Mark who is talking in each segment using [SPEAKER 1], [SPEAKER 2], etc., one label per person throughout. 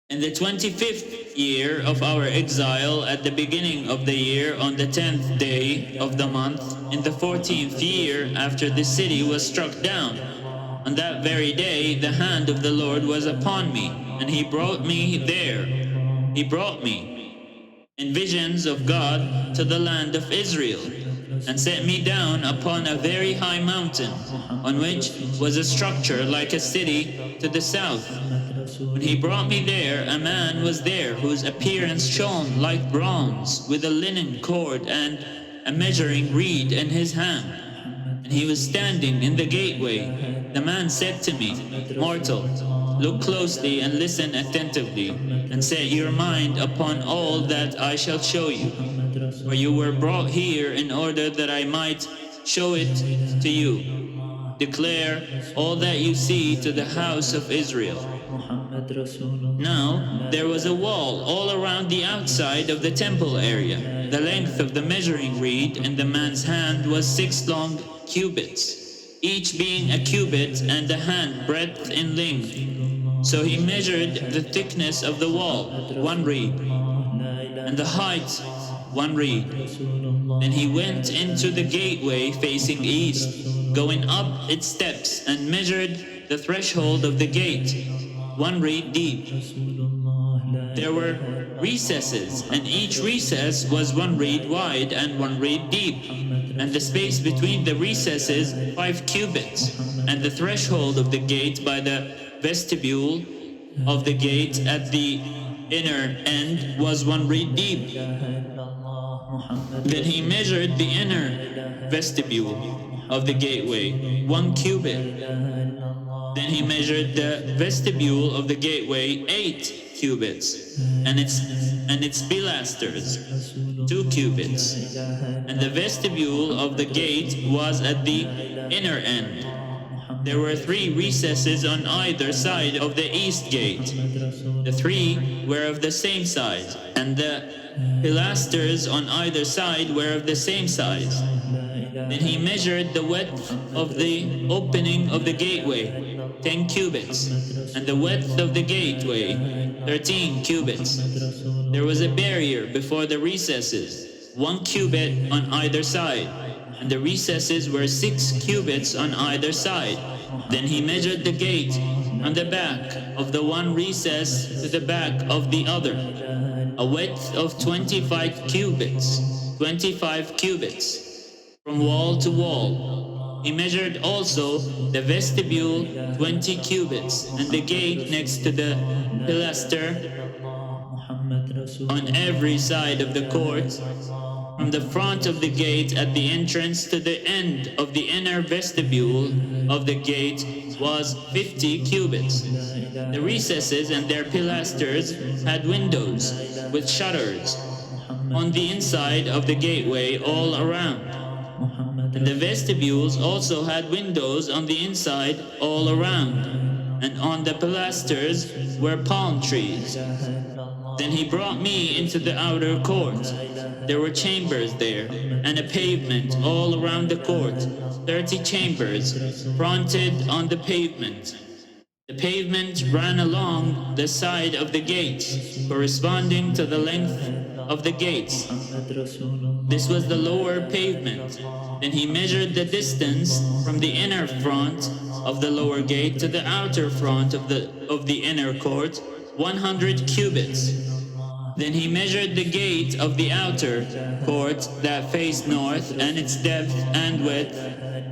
[SPEAKER 1] In the 25th year of our exile, at the beginning of the year, on the 10th day of the month, in the 14th year after the city was struck down, on that very day the hand of the Lord was upon me, and he brought me there. He brought me in visions of God to the land of Israel, and set me down upon a very high mountain, on which was a structure like a city to the south. When he brought me there, a man was there whose appearance shone like bronze, with a linen cord and a measuring reed in his hand. And he was standing in the gateway. The man said to me, "Mortal, look closely and listen attentively, and set your mind upon all that I shall show you. For you were brought here in order that I might show it to you. Declare all that you see to the house of Israel." Now there was a wall all around the outside of the temple area. The length of the measuring reed in the man's hand was 6 long cubits, each being a cubit and a hand breadth in length. So he measured the thickness of the wall, 1 reed, and the height, 1 reed. Then he went into the gateway facing east, going up its steps, and measured the threshold of the gate, 1 reed deep. There were recesses, and each recess was 1 reed wide and 1 reed deep, and the space between the recesses 5 cubits, and the threshold of the gate by the vestibule of the gate at the inner end was 1 reed deep. Then he measured the inner vestibule of the gateway, 1 cubit. Then he measured the vestibule of the gateway, 8 cubits, and its pilasters, 2 cubits. And the vestibule of the gate was at the inner end. There were 3 recesses on either side of the east gate. The 3 were of the same size, and the pilasters on either side were of the same size. Then he measured the width of the opening of the gateway, 10 cubits, and the width of the gateway, 13 cubits. There was a barrier before the recesses, 1 cubit on either side, and the recesses were 6 cubits on either side. Then he measured the gate on the back of the one recess to the back of the other, a width of 25 cubits, 25 cubits, from wall to wall. He measured also the vestibule, 20 cubits, and the gate next to the pilaster on every side of the court, from the front of the gate at the entrance to the end of the inner vestibule of the gate was 50 cubits. The recesses and their pilasters had windows with shutters on the inside of the gateway all around. And the vestibules also had windows on the inside all around, and on the pilasters were palm trees. Then he brought me into the outer court. There were chambers there, and a pavement all around the court, 30 chambers fronted on the pavement. The pavement ran along the side of the gates, corresponding to the length of the gates. This was the lower pavement. Then he measured the distance from the inner front of the lower gate to the outer front of the inner court, 100 cubits. Then he measured the gate of the outer court that faced north, and its depth and width,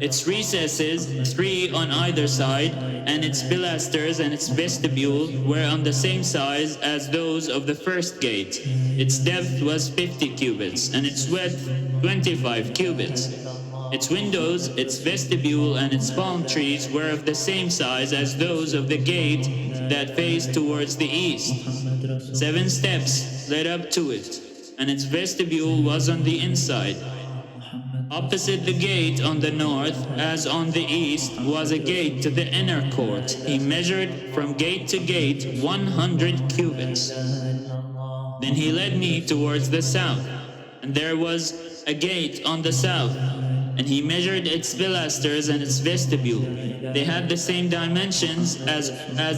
[SPEAKER 1] its recesses, 3 on either side, and its pilasters and its vestibule were on the same size as those of the first gate. Its depth was 50 cubits, and its width 25 cubits. Its windows, its vestibule, and its palm trees were of the same size as those of the gate that faced towards the east. 7 steps led up to it, and its vestibule was on the inside. Opposite the gate on the north, as on the east, was a gate to the inner court. He measured from gate to gate 100 cubits. Then he led me towards the south, and there was a gate on the south, and he measured its pilasters and its vestibule. They had the same dimensions as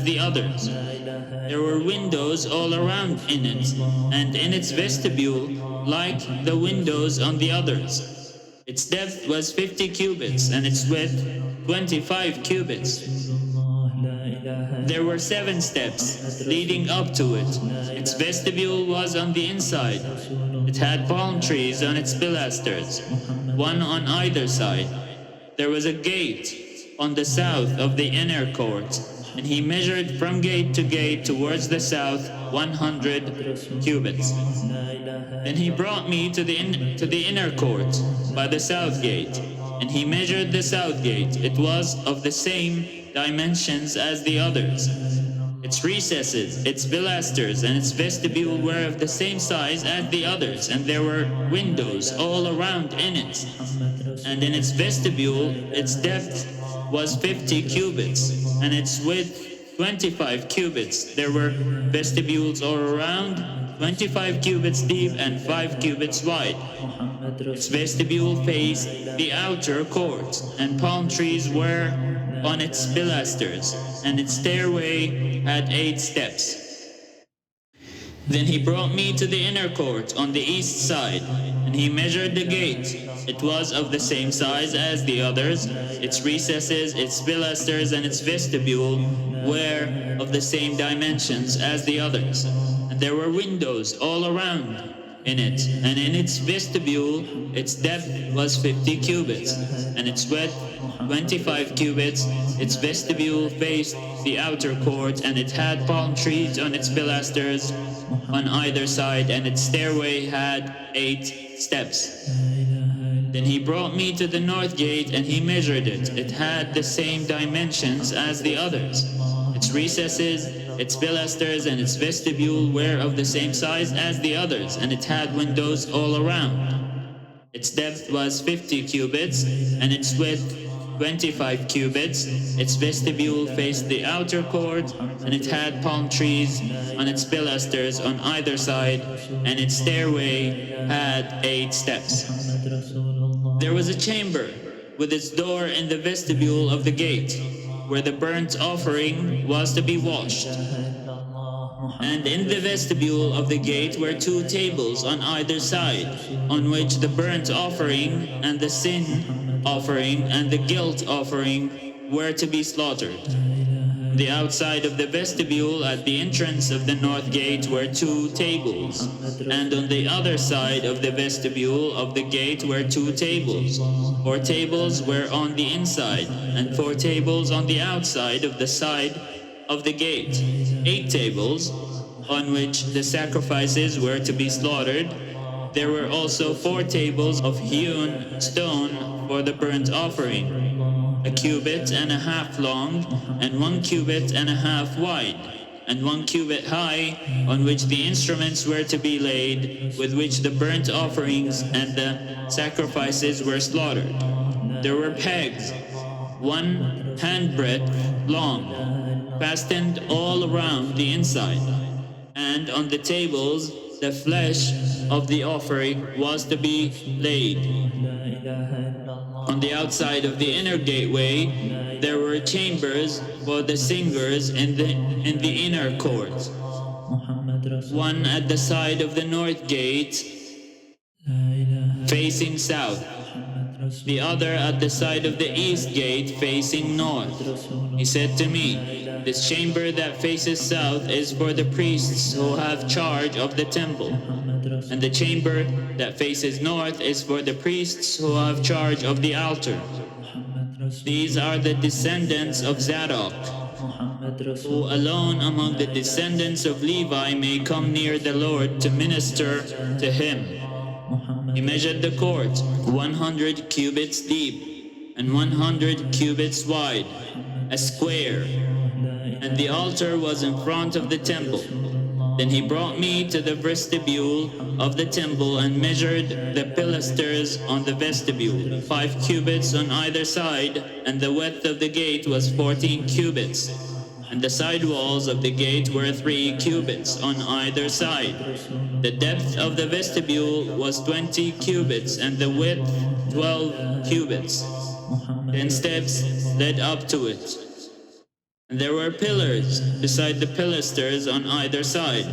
[SPEAKER 1] the others. There were windows all around in it, and in its vestibule, like the windows on the others. Its depth was 50 cubits, and its width 25 cubits. There were 7 steps leading up to it. Its vestibule was on the inside. It had palm trees on its pilasters, one on either side. There was a gate on the south of the inner court, and he measured from gate to gate towards the south 100 cubits. Then he brought me to the inner court by the south gate, and he measured the south gate. It was of the same dimensions as the others. Its recesses, its pilasters, and its vestibule were of the same size as the others, and there were windows all around in it. And in its vestibule, its depth was 50 cubits, and its width 25 cubits. There were vestibules all around, 25 cubits deep and 5 cubits wide. Its vestibule faced the outer court, and palm trees were on its pilasters, and its stairway had 8 steps. Then he brought me to the inner court on the east side, and he measured the gate. It was of the same size as the others. Its recesses, its pilasters, and its vestibule were of the same dimensions as the others. And there were windows all around in it, and in its vestibule its depth was 50 cubits, and its width 25 cubits. Its vestibule faced the outer court, and it had palm trees on its pilasters on either side, and its stairway had 8 steps. Then he brought me to the north gate, and he measured it. It had the same dimensions as the others. Its recesses, its pilasters, and its vestibule were of the same size as the others, and it had windows all around. Its depth was 50 cubits, and its width 25 cubits. Its vestibule faced the outer court, and it had palm trees on its pilasters on either side, and its stairway had 8 steps. There was a chamber with its door in the vestibule of the gate, where the burnt offering was to be washed. And in the vestibule of the gate were 2 tables on either side, on which the burnt offering and the sin offering and the guilt offering were to be slaughtered. The outside of the vestibule at the entrance of the north gate were 2 tables, and on the other side of the vestibule of the gate were 2 tables. 4 tables were on the inside, and 4 tables on the outside of the side of the gate. 8 tables on which the sacrifices were to be slaughtered. There were also 4 tables of hewn stone for the burnt offering, 1 cubit and a half long, and 1 cubit and a half wide, and 1 cubit high, on which the instruments were to be laid, with which the burnt offerings and the sacrifices were slaughtered. There were pegs, 1 handbreadth long, fastened all around the inside, and on the tables the flesh of the offering was to be laid. On the outside of the inner gateway there were chambers for the singers in the inner court, one at the side of the north gate facing south, the other at the side of the east gate facing north. He said to me, "This chamber that faces south is for the priests who have charge of the temple, and the chamber that faces north is for the priests who have charge of the altar. These are the descendants of Zadok, who alone among the descendants of Levi may come near the Lord to minister to him." He measured the court 100 cubits deep and 100 cubits wide, a square, and the altar was in front of the temple. Then he brought me to the vestibule of the temple and measured the pilasters on the vestibule, 5 cubits on either side, and the width of the gate was 14 cubits, and the side walls of the gate were 3 cubits on either side. The depth of the vestibule was 20 cubits, and the width 12 cubits. 10 steps led up to it. And there were pillars beside the pilasters on either side.